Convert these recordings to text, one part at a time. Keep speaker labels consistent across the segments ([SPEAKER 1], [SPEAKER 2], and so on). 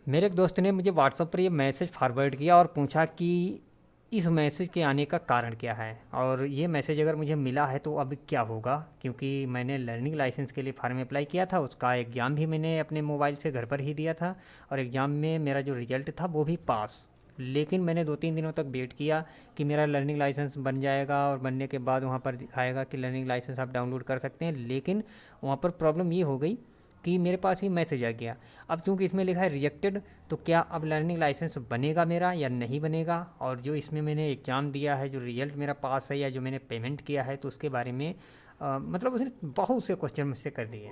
[SPEAKER 1] मेरे एक दोस्त ने मुझे व्हाट्सएप पर ये मैसेज फॉरवर्ड किया और पूछा कि इस मैसेज के आने का कारण क्या है और ये मैसेज अगर मुझे मिला है तो अब क्या होगा, क्योंकि मैंने लर्निंग लाइसेंस के लिए फॉर्म अप्लाई किया था, उसका एग्ज़ाम भी मैंने अपने मोबाइल से घर पर ही दिया था और एग्ज़ाम में मेरा जो रिज़ल्ट था वो भी पास। लेकिन मैंने 2-3 दिनों तक वेट किया कि मेरा लर्निंग लाइसेंस बन जाएगा और बनने के बाद वहाँ पर दिखाएगा कि लर्निंग लाइसेंस आप डाउनलोड कर सकते हैं। लेकिन वहाँ पर प्रॉब्लम ये हो गई कि मेरे पास ही मैसेज आ गया। अब चूंकि इसमें लिखा है रिजेक्टेड, तो क्या अब लर्निंग लाइसेंस बनेगा मेरा या नहीं बनेगा? और जो इसमें मैंने एग्ज़ाम दिया है, जो रिज़ल्ट मेरा पास है या जो मैंने पेमेंट किया है, तो उसके बारे में मतलब उसने बहुत से क्वेश्चन मुझसे कर दिए।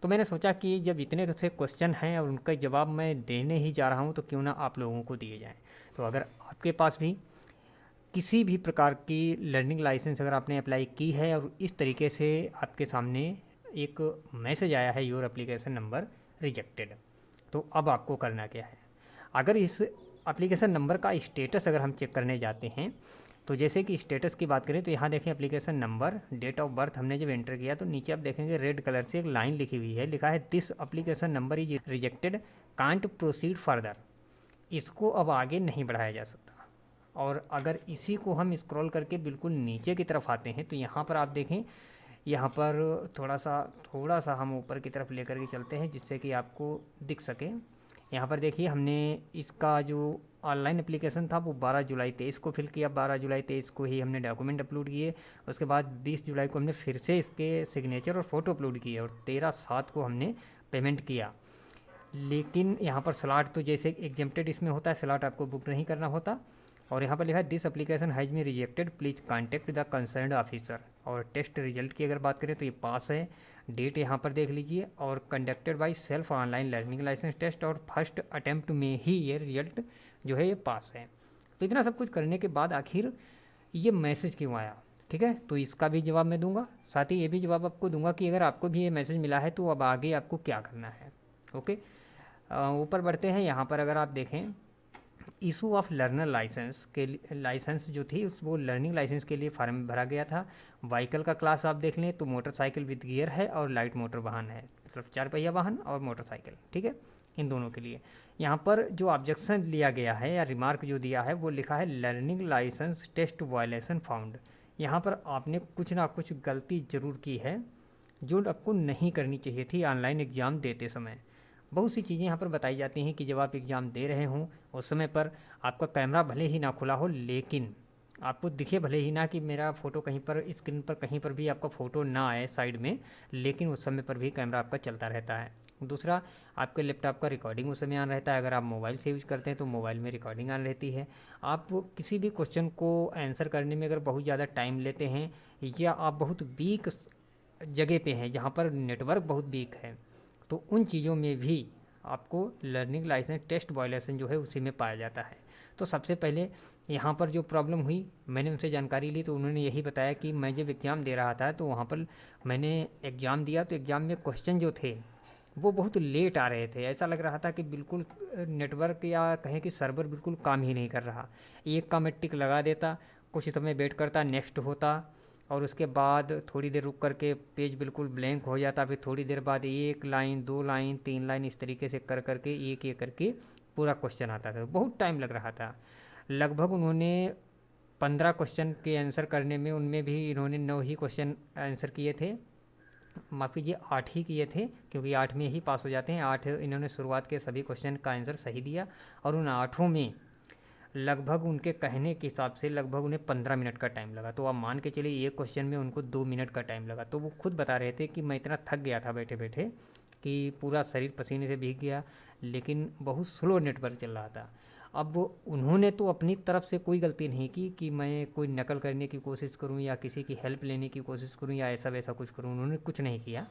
[SPEAKER 1] तो मैंने सोचा कि जब इतने से क्वेश्चन हैं और उनका जवाब मैं देने ही जा रहा हूँ तो क्यों ना आप लोगों को दिए जाएँ। तो अगर आपके पास भी किसी भी प्रकार की लर्निंग लाइसेंस अगर आपने अप्लाई की है और इस तरीके से आपके सामने एक मैसेज आया है योर एप्लीकेशन नंबर रिजेक्टेड, तो अब आपको करना क्या है? अगर इस एप्लीकेशन नंबर का स्टेटस अगर हम चेक करने जाते हैं, तो जैसे कि स्टेटस की बात करें तो यहाँ देखें application number, date of birth हमने जब एंटर किया तो नीचे आप देखेंगे रेड कलर से एक लाइन लिखी हुई है, लिखा है this application number is rejected, can't proceed further. इसको अब आगे नहीं बढ़ाया जा सकता। और अगर इसी को हम स्क्रॉल करके बिल्कुल नीचे की तरफ आते हैं तो यहाँ पर आप देखें, यहाँ पर थोड़ा सा हम ऊपर की तरफ लेकर के चलते हैं जिससे कि आपको दिख सके। यहाँ पर देखिए हमने इसका जो ऑनलाइन एप्लीकेशन था वो 12 जुलाई 23 को फिल किया, 12 जुलाई 23 को ही हमने डॉक्यूमेंट अपलोड किए। उसके बाद 20 जुलाई को हमने फिर से इसके सिग्नेचर और फ़ोटो अपलोड किए और 13/7 को हमने पेमेंट किया। लेकिन यहाँ पर स्लॉट तो जैसे एग्जेम्प्टेड इसमें होता है, स्लॉट आपको बुक नहीं करना होता। और यहाँ पर लिखा है this application has me rejected, please contact the concerned officer. और टेस्ट रिजल्ट की अगर बात करें तो ये पास है, डेट यहाँ पर देख लीजिए, और conducted by self online learning licence test, और फर्स्ट अटैम्प्ट में ही ये रिजल्ट जो है ये पास है। तो इतना सब कुछ करने के बाद आखिर ये मैसेज क्यों आया? ठीक है, तो इसका भी जवाब मैं दूंगा, साथ ही ये भी जवाब आपको दूंगा कि अगर आपको भी ये मैसेज मिला है तो अब आगे आपको क्या करना है। ओके, ऊपर बढ़ते हैं। यहाँ पर अगर आप देखें इशू ऑफ लर्नर लाइसेंस के लाइसेंस जो थी वो लर्निंग लाइसेंस के लिए फॉर्म भरा गया था। व्हीकल का क्लास आप देख लें तो मोटरसाइकिल विद गियर है और लाइट मोटर वाहन है, मतलब 4 पहिया वाहन और मोटरसाइकिल। ठीक है, इन दोनों के लिए यहाँ पर जो ऑब्जेक्शन लिया गया है या रिमार्क जो दिया है वो लिखा है learning licence test violation found. यहाँ पर आपने कुछ ना कुछ गलती ज़रूर की है जो आपको नहीं करनी चाहिए थी ऑनलाइन एग्ज़ाम देते समय। बहुत सी चीज़ें यहाँ पर बताई जाती हैं कि जब आप एग्ज़ाम दे रहे हों उस समय पर आपका कैमरा भले ही ना खुला हो, लेकिन आपको दिखे भले ही ना कि मेरा फ़ोटो कहीं पर स्क्रीन पर कहीं पर भी आपका फ़ोटो ना आए साइड में, लेकिन उस समय पर भी कैमरा आपका चलता रहता है। दूसरा, आपके लैपटॉप का रिकॉर्डिंग उस समय ऑन रहता है। अगर आप मोबाइल से यूज़ करते हैं तो मोबाइल में रिकॉर्डिंग ऑन रहती है। आप किसी भी क्वेश्चन को आंसर करने में अगर बहुत ज़्यादा टाइम लेते हैं या आप बहुत वीक जगह पे हैं जहाँ पर नेटवर्क बहुत वीक है, तो उन चीज़ों में भी आपको लर्निंग लाइसेंस टेस्ट वायलेशन जो है उसी में पाया जाता है। तो सबसे पहले यहाँ पर जो प्रॉब्लम हुई, मैंने उनसे जानकारी ली तो उन्होंने यही बताया कि मैं जब एग्ज़ाम दे रहा था तो वहाँ पर मैंने एग्ज़ाम दिया तो एग्ज़ाम में क्वेश्चन जो थे वो बहुत लेट आ रहे थे। ऐसा लग रहा था कि बिल्कुल नेटवर्क या कहें कि सर्वर बिल्कुल काम ही नहीं कर रहा। एक का मैं टिक लगा देता, कुछ समय वेट करता, नेक्स्ट होता, और उसके बाद थोड़ी देर रुक करके पेज बिल्कुल ब्लैंक हो जाता। फिर थोड़ी देर बाद 1 लाइन 2 लाइन 3 लाइन इस तरीके से कर करके एक एक करके पूरा क्वेश्चन आता था। बहुत टाइम लग रहा था। लगभग उन्होंने 15 क्वेश्चन के आंसर करने में, उनमें भी इन्होंने 9 ही क्वेश्चन आंसर किए थे, माफ़ कीजिए 8 ही किए थे, क्योंकि 8 में ही पास हो जाते हैं। 8 इन्होंने शुरुआत के सभी क्वेश्चन का आंसर सही दिया और उन 8 में लगभग उनके कहने के हिसाब से लगभग उन्हें 15 मिनट का टाइम लगा। तो आप मान के चलिए एक क्वेश्चन में उनको 2 मिनट का टाइम लगा। तो वो खुद बता रहे थे कि मैं इतना थक गया था बैठे बैठे कि पूरा शरीर पसीने से भीग गया, लेकिन बहुत स्लो नेटवर्क चल रहा था। अब उन्होंने तो अपनी तरफ से कोई गलती नहीं की कि मैं कोई नकल करने की कोशिश करूं या किसी की हेल्प लेने की कोशिश करूं या ऐसा वैसा कुछ करूं, उन्होंने कुछ नहीं किया।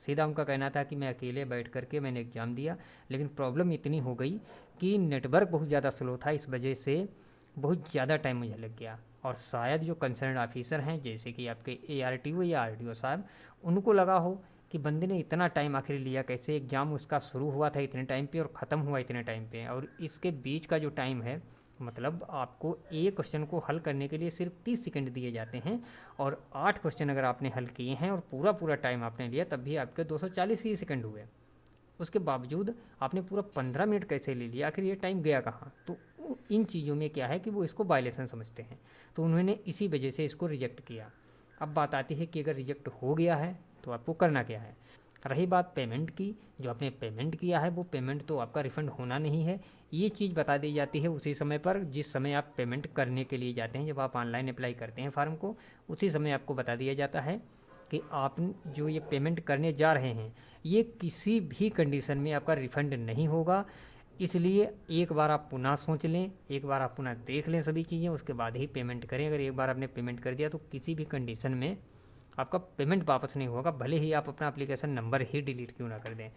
[SPEAKER 1] सीधा उनका कहना था कि मैं अकेले बैठ करके मैंने एग्ज़ाम दिया। लेकिन प्रॉब्लम इतनी हो गई कि नेटवर्क बहुत ज़्यादा स्लो था, इस वजह से बहुत ज़्यादा टाइम मुझे लग गया। और शायद जो कंसर्न ऑफिसर हैं जैसे कि आपके ARTO या RDO साहब, उनको लगा हो कि बंदे ने इतना टाइम आखिर लिया कैसे, एग्ज़ाम उसका शुरू हुआ था इतने टाइम पे और ख़त्म हुआ इतने टाइम पे, और इसके बीच का जो टाइम है, मतलब आपको एक क्वेश्चन को हल करने के लिए सिर्फ 30 सेकंड दिए जाते हैं, और 8 क्वेश्चन अगर आपने हल किए हैं और पूरा पूरा टाइम आपने लिया तब भी आपके 240 ही सेकंड हुए। उसके बावजूद आपने पूरा 15 मिनट कैसे ले लिया, आखिर ये टाइम गया कहाँ? तो इन चीज़ों में क्या है कि वो इसको वायलेशन समझते हैं, तो उन्होंने इसी वजह से इसको रिजेक्ट किया। अब बात आती है कि अगर रिजेक्ट हो गया है तो आपको करना क्या है। रही बात पेमेंट की, जो आपने पेमेंट किया है वो पेमेंट तो आपका रिफ़ंड होना नहीं है। ये चीज़ बता दी जाती है उसी समय पर जिस समय आप पेमेंट करने के लिए जाते हैं। जब आप ऑनलाइन अप्लाई करते हैं फॉर्म को, उसी समय आपको बता दिया जाता है कि आप जो ये पेमेंट करने जा रहे हैं ये किसी भी कंडीशन में आपका रिफ़ंड नहीं होगा। इसलिए एक बार आप पुनः सोच लें, एक बार आप पुनः देख लें सभी चीज़ें, उसके बाद ही पेमेंट करें। अगर एक बार आपने पेमेंट कर दिया तो किसी भी कंडीशन में आपका पेमेंट वापस नहीं होगा, भले ही आप अपना एप्लीकेशन नंबर ही डिलीट क्यों ना कर दें।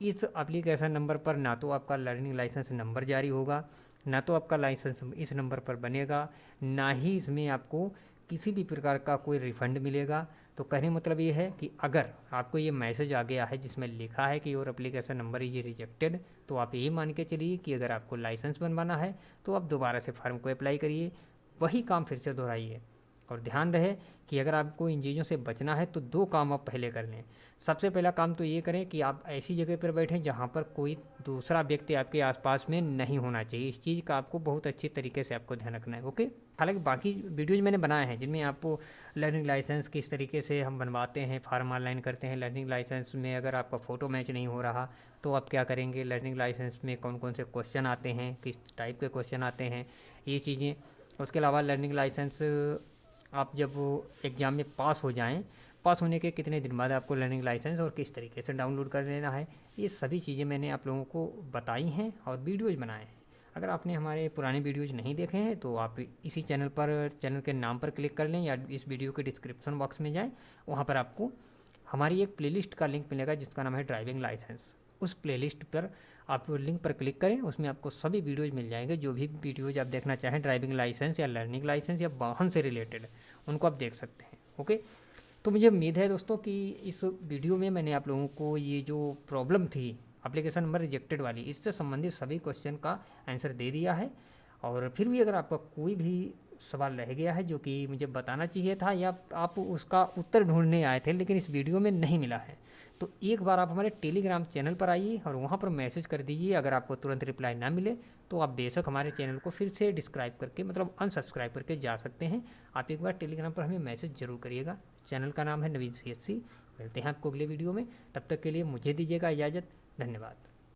[SPEAKER 1] इस एप्लीकेशन नंबर पर ना तो आपका लर्निंग लाइसेंस नंबर जारी होगा, ना तो आपका लाइसेंस इस नंबर पर बनेगा, ना ही इसमें आपको किसी भी प्रकार का कोई रिफ़ंड मिलेगा। तो कहने मतलब ये है कि अगर आपको ये मैसेज आ गया है जिसमें लिखा है कि your application number is rejected, तो आप ये मान के चलिए कि अगर आपको लाइसेंस बनवाना है तो आप दोबारा से फॉर्म को अप्लाई करिए, वही काम फिर से दोहराइए। और ध्यान रहे कि अगर आपको इन चीज़ों से बचना है तो 2 काम आप पहले कर लें। सबसे पहला काम तो ये करें कि आप ऐसी जगह पर बैठें जहाँ पर कोई दूसरा व्यक्ति आपके आसपास में नहीं होना चाहिए। इस चीज़ का आपको बहुत अच्छी तरीके से आपको ध्यान रखना है, ओके। हालांकि बाकी वीडियोज़ मैंने बनाए हैं जिनमें आपको लर्निंग लाइसेंस किस तरीके से हम बनवाते हैं, फार्म ऑनलाइन करते हैं। लर्निंग लाइसेंस में अगर आपका फ़ोटो मैच नहीं हो रहा तो आप क्या करेंगे, लर्निंग लाइसेंस में कौन कौन से क्वेश्चन आते हैं, किस टाइप के क्वेश्चन आते हैं, ये चीज़ें। उसके अलावा लर्निंग लाइसेंस आप जब एग्ज़ाम में पास हो जाएं, पास होने के कितने दिन बाद आपको लर्निंग लाइसेंस और किस तरीके से डाउनलोड कर लेना है, ये सभी चीज़ें मैंने आप लोगों को बताई हैं और वीडियोज़ बनाए हैं। अगर आपने हमारे पुराने वीडियोज़ नहीं देखे हैं तो आप इसी चैनल के नाम पर क्लिक कर लें या इस वीडियो के डिस्क्रिप्शन बॉक्स में जाएँ, वहाँ पर आपको हमारी एक प्लेलिस्ट का लिंक मिलेगा जिसका नाम है ड्राइविंग लाइसेंस। उस प्लेलिस्ट पर आप लिंक पर क्लिक करें, उसमें आपको सभी वीडियोज़ मिल जाएंगे। जो भी वीडियोज़ आप देखना चाहें ड्राइविंग लाइसेंस या लर्निंग लाइसेंस या वाहन से रिलेटेड, उनको आप देख सकते हैं, ओके। तो मुझे उम्मीद है दोस्तों कि इस वीडियो में मैंने आप लोगों को ये जो प्रॉब्लम थी एप्लीकेशन नंबर रिजेक्टेड वाली, इससे संबंधित सभी क्वेश्चन का आंसर दे दिया है। और फिर भी अगर आपका कोई भी सवाल रह गया है जो कि मुझे बताना चाहिए था या आप उसका उत्तर ढूंढने आए थे लेकिन इस वीडियो में नहीं मिला है, तो एक बार आप हमारे टेलीग्राम चैनल पर आइए और वहाँ पर मैसेज कर दीजिए। अगर आपको तुरंत रिप्लाई ना मिले तो आप बेशक हमारे चैनल को फिर से डिस्क्राइब करके मतलब अनसब्सक्राइब करके जा सकते हैं। आप एक बार टेलीग्राम पर हमें मैसेज ज़रूर करिएगा। चैनल का नाम है नवीन CSC। मिलते हैं आपको अगले वीडियो में, तब तक के लिए मुझे दीजिएगा इजाज़त। धन्यवाद।